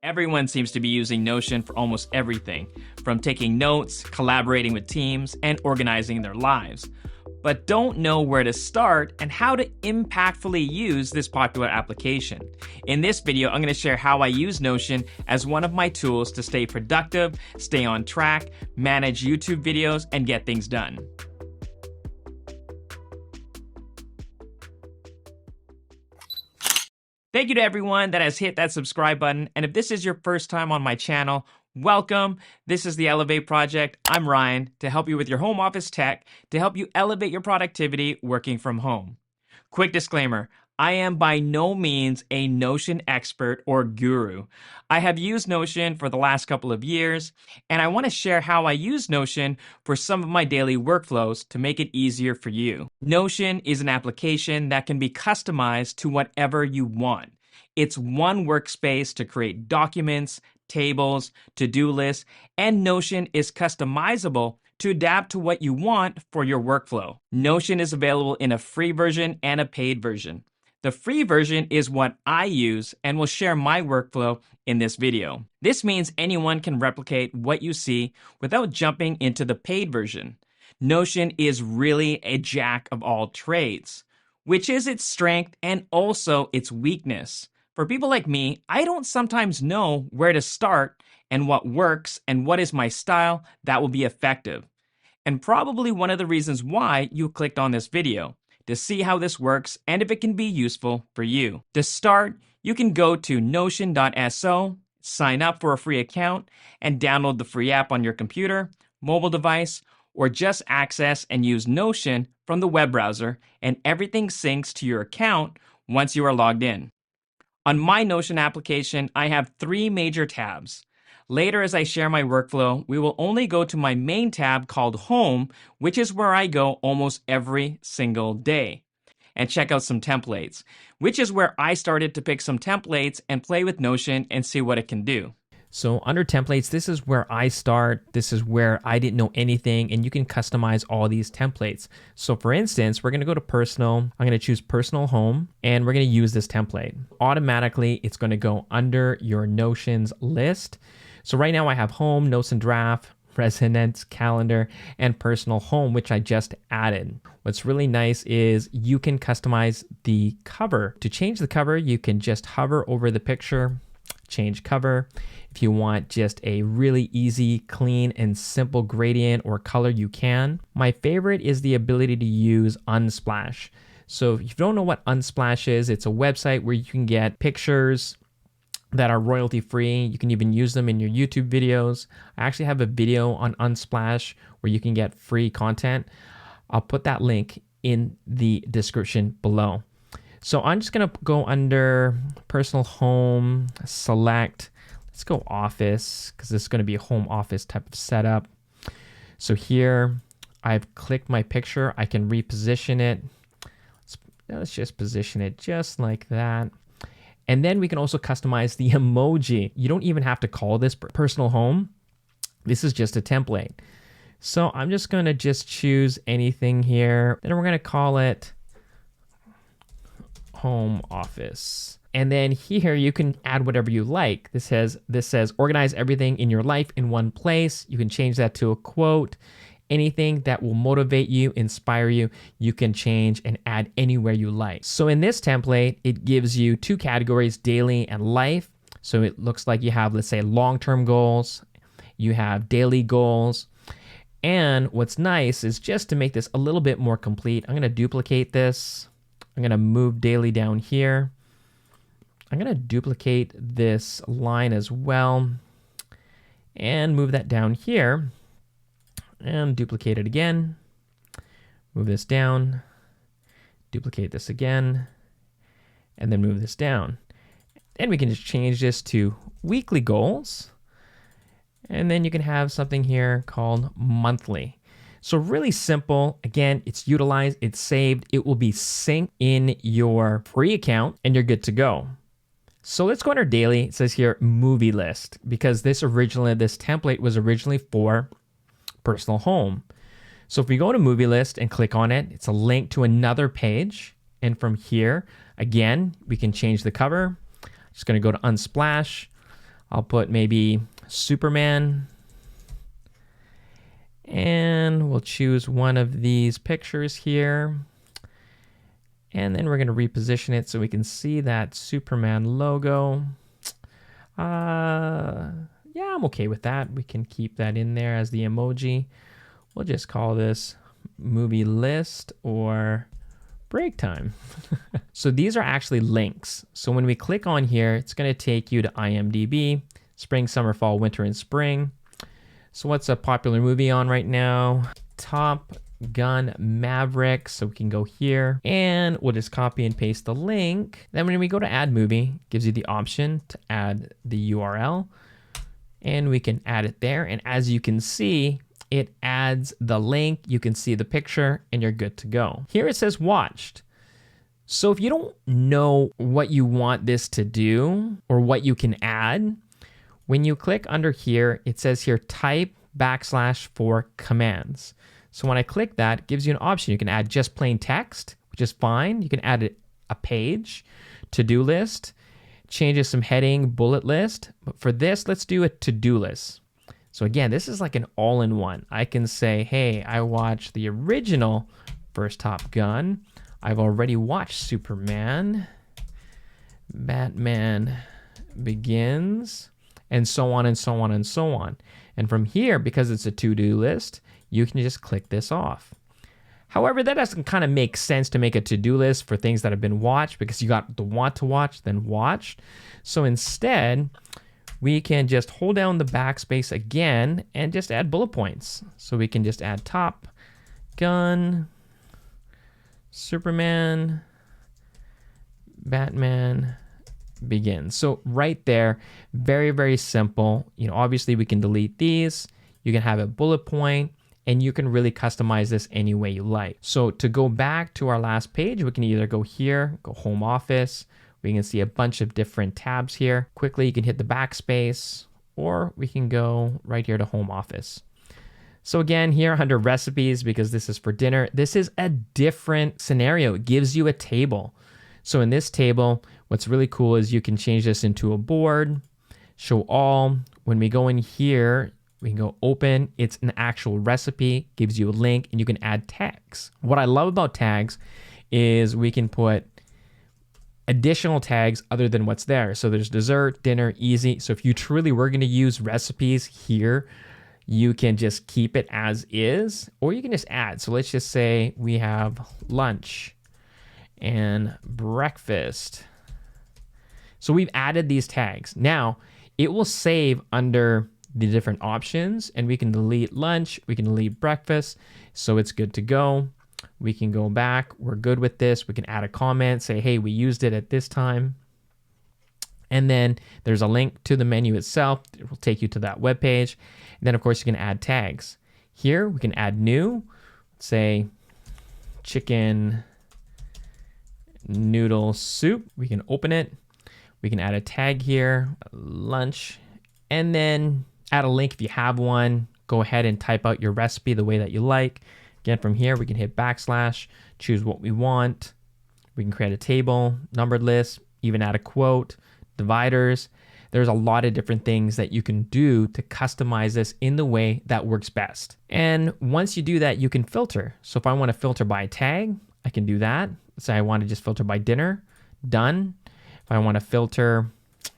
Everyone seems to be using Notion for almost everything, from taking notes, collaborating with teams, and organizing their lives. But don't know where to start and how to impactfully use this popular application. In this video, I'm going to share how I use Notion as one of my tools to stay productive, stay on track, manage YouTube videos, and get things done. Thank you to everyone that has hit that subscribe button, and if this is your first time on my channel, welcome. This is the Elevate Project. I'm Ryan, to help you with your home office tech, to help you elevate your productivity working from home. Quick disclaimer, I am by no means a Notion expert or guru. I have used Notion for the last couple of years, and I want to share how I use Notion for some of my daily workflows to make it easier for you. Notion is an application that can be customized to whatever you want. It's one workspace to create documents, tables, to-do lists, and Notion is customizable to adapt to what you want for your workflow. Notion is available in a free version and a paid version. The free version is what I use and will share my workflow in this video. This means anyone can replicate what you see without jumping into the paid version. Notion is really a jack of all trades, which is its strength and also its weakness. For people like me, I don't sometimes know where to start and what works and what is my style that will be effective. And probably one of the reasons why you clicked on this video, to see how this works and if it can be useful for you. To start, you can go to Notion.so, sign up for a free account, and download the free app on your computer, mobile device, or just access and use Notion from the web browser, and everything syncs to your account once you are logged in. On my Notion application, I have 3 major tabs. Later, as I share my workflow, we will only go to my main tab called Home, which is where I go almost every single day, and check out some templates, which is where I started to pick some templates and play with Notion and see what it can do. So under templates, this is where I start. This is where I didn't know anything, and you can customize all these templates. So for instance, we're going to go to personal. I'm going to choose personal home, and we're going to use this template. Automatically, it's going to go under your Notions list. So right now I have home, notes and draft, residence, calendar, and personal home, which I just added. What's really nice is you can customize the cover. To change the cover, you can just hover over the picture, change cover. If you want just a really easy, clean, and simple gradient or color, you can. My favorite is the ability to use Unsplash. So if you don't know what Unsplash is, it's a website where you can get pictures that are royalty free. You can even use them in your YouTube videos. I actually have a video on Unsplash where you can get free content. I'll put that link in the description below. So I'm just gonna go under personal home, select, let's go office, because this is gonna be a home office type of setup. So here I've clicked my picture. I can reposition it. Let's just position it just like that. And then we can also customize the emoji. You don't even have to call this personal home. This is just a template. So I'm just gonna choose anything here. Then we're gonna call it home office. And then here you can add whatever you like. This says organize everything in your life in one place. You can change that to a quote. Anything that will motivate you, inspire you, you can change and add anywhere you like. So in this template, it gives you 2 categories, daily and life. So it looks like you have, let's say, long-term goals, you have daily goals. And what's nice is just to make this a little bit more complete, I'm gonna duplicate this. I'm gonna move daily down here. I'm gonna duplicate this line as well and move that down here. And duplicate it again, move this down, duplicate this again, and then move this down. And we can just change this to weekly goals. And then you can have something here called monthly. So really simple. Again, it's utilized, it's saved, it will be synced in your free account, and you're good to go. So let's go under daily. It says here movie list, because this template was originally for personal home. So if we go to movie list and click on it, it's a link to another page. And from here, again, we can change the cover. Just gonna go to Unsplash. I'll put maybe Superman. And we'll choose one of these pictures here. And then we're going to reposition it so we can see that Superman logo. Yeah, I'm okay with that. We can keep that in there as the emoji. We'll just call this movie list or break time. So these are actually links. So when we click on here, it's going to take you to IMDb, spring, summer, fall, winter, and spring. So what's a popular movie on right now? Top Gun Maverick. So we can go here and we'll just copy and paste the link. Then when we go to add movie, it gives you the option to add the URL and we can add it there. And as you can see, it adds the link. You can see the picture and you're good to go. Here it says watched. So if you don't know what you want this to do or what you can add, when you click under here, it says here type / for commands. So when I click that, it gives you an option. You can add just plain text, which is fine. You can add a page, to-do list, changes some heading, bullet list. But for this, let's do a to-do list. So again, this is like an all-in-one. I can say, hey, I watched the original first Top Gun. I've already watched Superman, Batman Begins, and so on and so on and so on. And from here, because it's a to-do list, you can just click this off. However, that doesn't kind of make sense to make a to-do list for things that have been watched because you got the want to watch, then watched. So instead, we can just hold down the backspace again and just add bullet points. So we can just add Top Gun, Superman, Batman Begins. So right there, very, very simple. You know, obviously we can delete these. You can have a bullet point and you can really customize this any way you like. So to go back to our last page, we can either go here, go home office. We can see a bunch of different tabs here. Quickly, you can hit the backspace or we can go right here to home office. So again, here under recipes, because this is for dinner, this is a different scenario. It gives you a table. So in this table, what's really cool is you can change this into a board, show all. When we go in here, we can go open. It's an actual recipe, gives you a link, and you can add tags. What I love about tags is we can put additional tags other than what's there. So there's dessert, dinner, easy. So if you truly were going to use recipes here, you can just keep it as is, or you can just add. So let's just say we have lunch and breakfast. So we've added these tags. Now it will save under the different options and we can delete lunch, we can delete breakfast. So it's good to go. We can go back. We're good with this. We can add a comment, say, hey, we used it at this time. And then there's a link to the menu itself. It will take you to that web page. And then of course you can add tags. Here we can add new, say chicken noodle soup. We can open it. We can add a tag here, lunch, and then add a link if you have one. Go ahead and type out your recipe the way that you like. Again, from here, we can hit /, choose what we want. We can create a table, numbered list, even add a quote, dividers. There's a lot of different things that you can do to customize this in the way that works best. And once you do that, you can filter. So if I want to filter by a tag, I can do that. Let's say I want to just filter by dinner, done. If I want to filter,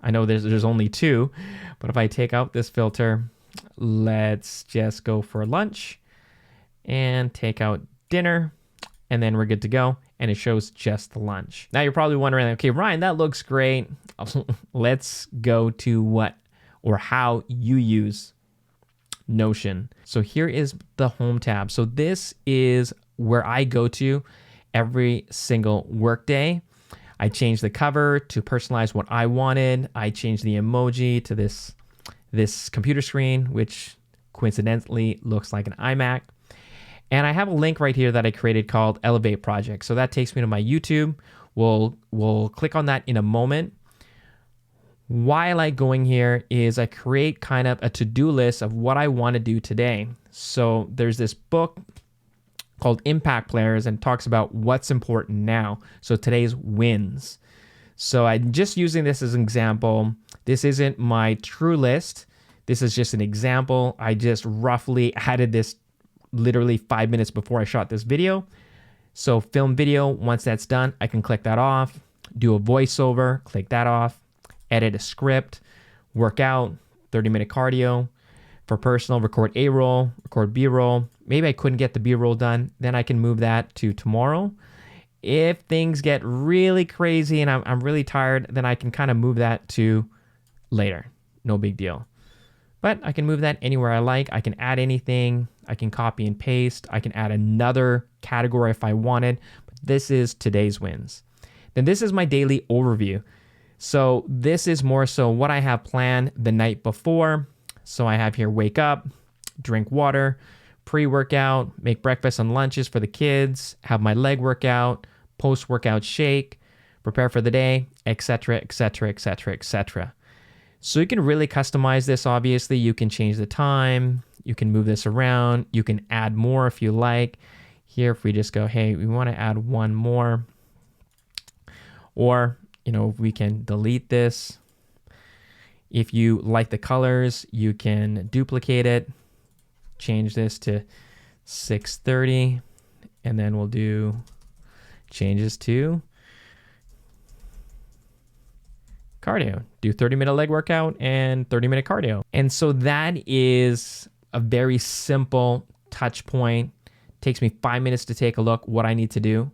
I know there's only two, but if I take out this filter, let's just go for lunch and take out dinner, and then we're good to go. And it shows just the lunch. Now you're probably wondering, okay, Ryan, that looks great. Let's go to what or how you use Notion. So here is the home tab. So this is where I go to every single workday. I changed the cover to personalize what I wanted. I changed the emoji to this computer screen, which coincidentally looks like an iMac. And I have a link right here that I created called Elevate Project. So that takes me to my YouTube. We'll click on that in a moment. Why I like going here is I create kind of a to-do list of what I want to do today. So there's this book called Impact Players and talks about what's important now. So today's wins. So I'm just using this as an example This isn't my true list. This is just an example. I just roughly added this literally 5 minutes before I shot this video. So film video, once that's done, I can click that off, do a voiceover, click that off, edit a script, work out, 30-minute cardio. For personal, record A-roll, record B-roll. Maybe I couldn't get the B-roll done, then I can move that to tomorrow. If things get really crazy and I'm really tired, then I can kind of move that to later. No big deal. But I can move that anywhere I like. I can add anything. I can copy and paste. I can add another category if I wanted. But this is today's wins. Then this is my daily overview. So this is more so what I have planned the night before. So I have here wake up, drink water, pre-workout, make breakfast and lunches for the kids, have my leg workout, post-workout shake, prepare for the day, etc., etc., etc., etc. So you can really customize this. Obviously, you can change the time, you can move this around, you can add more if you like. Here, if we just go, hey, we want to add one more, or, we can delete this. If you like the colors, you can duplicate it, change this to 6:30, and then we'll do changes to cardio. Do 30-minute leg workout and 30-minute cardio. And so that is a very simple touch point. Takes me 5 minutes to take a look what I need to do.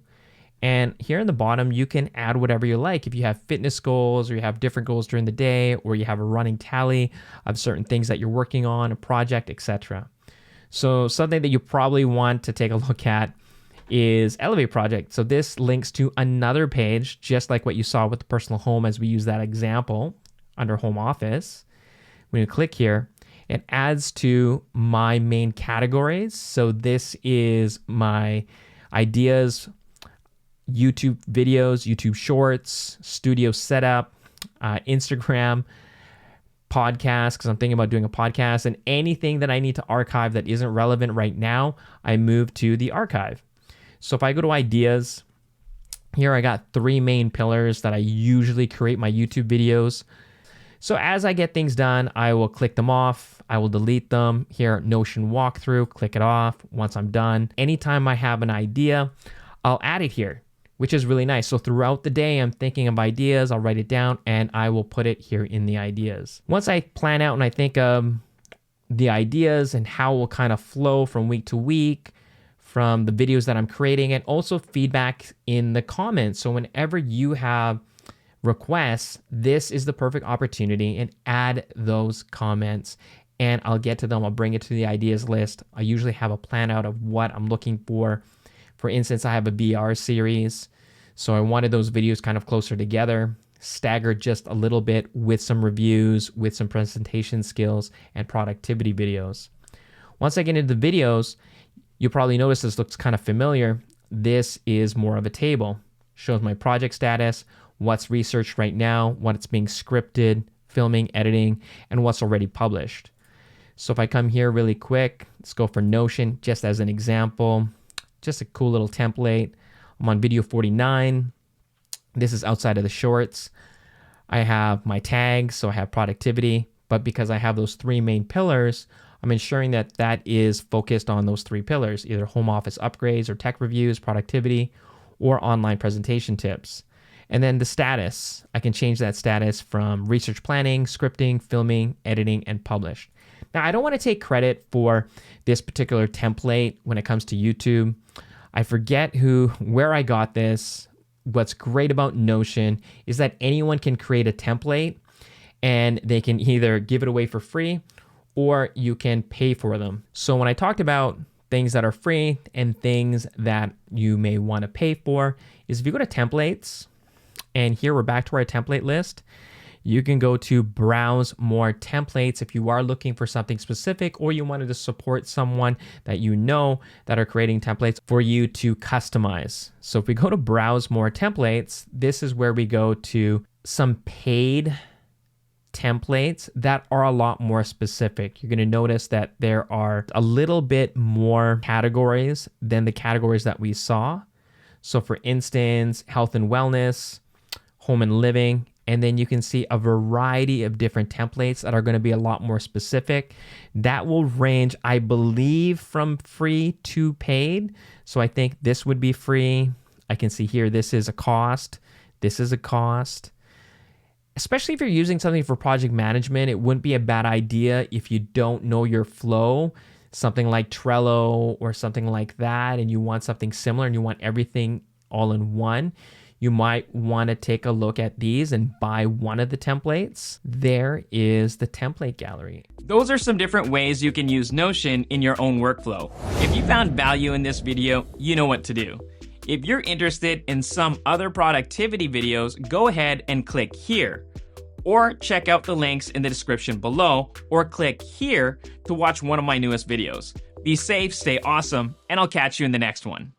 And here in the bottom, you can add whatever you like. If you have fitness goals or you have different goals during the day, or you have a running tally of certain things that you're working on, a project, etc. So something that you probably want to take a look at is Elevate Project. So this links to another page, just like what you saw with the personal home as we use that example under home office. When you click here, it adds to my main categories. So this is my ideas, YouTube videos, YouTube shorts, studio setup, Instagram, podcast, because I'm thinking about doing a podcast, and anything that I need to archive that isn't relevant right now, I move to the archive. So if I go to ideas, here I got 3 main pillars that I usually create my YouTube videos. So as I get things done, I will click them off. I will delete them. Here, Notion walkthrough, click it off once I'm done. Anytime I have an idea, I'll add it here, which is really nice. So throughout the day, I'm thinking of ideas, I'll write it down, and I will put it here in the ideas. Once I plan out and I think of the ideas and how it will kind of flow from week to week, from the videos that I'm creating, and also feedback in the comments. So whenever you have requests, this is the perfect opportunity, and add those comments and I'll get to them. I'll bring it to the ideas list. I usually have a plan out of what I'm looking for. For instance, I have a VR series, so I wanted those videos kind of closer together, staggered just a little bit with some reviews, with some presentation skills and productivity videos. Once I get into the videos, you'll probably notice this looks kind of familiar. This is more of a table. Shows my project status, what's researched right now, what's being scripted, filming, editing, and what's already published. So if I come here really quick, let's go for Notion, just as an example. Just a cool little template. I'm on video 49. This is outside of the shorts. I have my tags, so I have productivity, but because I have those 3 main pillars, I'm ensuring that that is focused on those 3 pillars, either home office upgrades or tech reviews, productivity, or online presentation tips. And then the status, I can change that status from research planning, scripting, filming, editing, and published. Now, I don't want to take credit for this particular template when it comes to YouTube. I forget where I got this. What's great about Notion is that anyone can create a template and they can either give it away for free or you can pay for them. So when I talked about things that are free and things that you may want to pay for, is if you go to templates, and here we're back to our template list, you can go to browse more templates if you are looking for something specific or you wanted to support someone that you know that are creating templates for you to customize. So if we go to browse more templates, this is where we go to some paid templates that are a lot more specific. You're going to notice that there are a little bit more categories than the categories that we saw. So for instance, health and wellness, home and living, and then you can see a variety of different templates that are going to be a lot more specific. That will range, I believe, from free to paid. So I think this would be free. I can see here, this is a cost. This is a cost. Especially if you're using something for project management, it wouldn't be a bad idea if you don't know your flow, something like Trello or something like that, and you want something similar and you want everything all in one. You might want to take a look at these and buy one of the templates. There is the template gallery. Those are some different ways you can use Notion in your own workflow. If you found value in this video, you know what to do. If you're interested in some other productivity videos, go ahead and click here. Or check out the links in the description below, or click here to watch one of my newest videos. Be safe, stay awesome, and I'll catch you in the next one.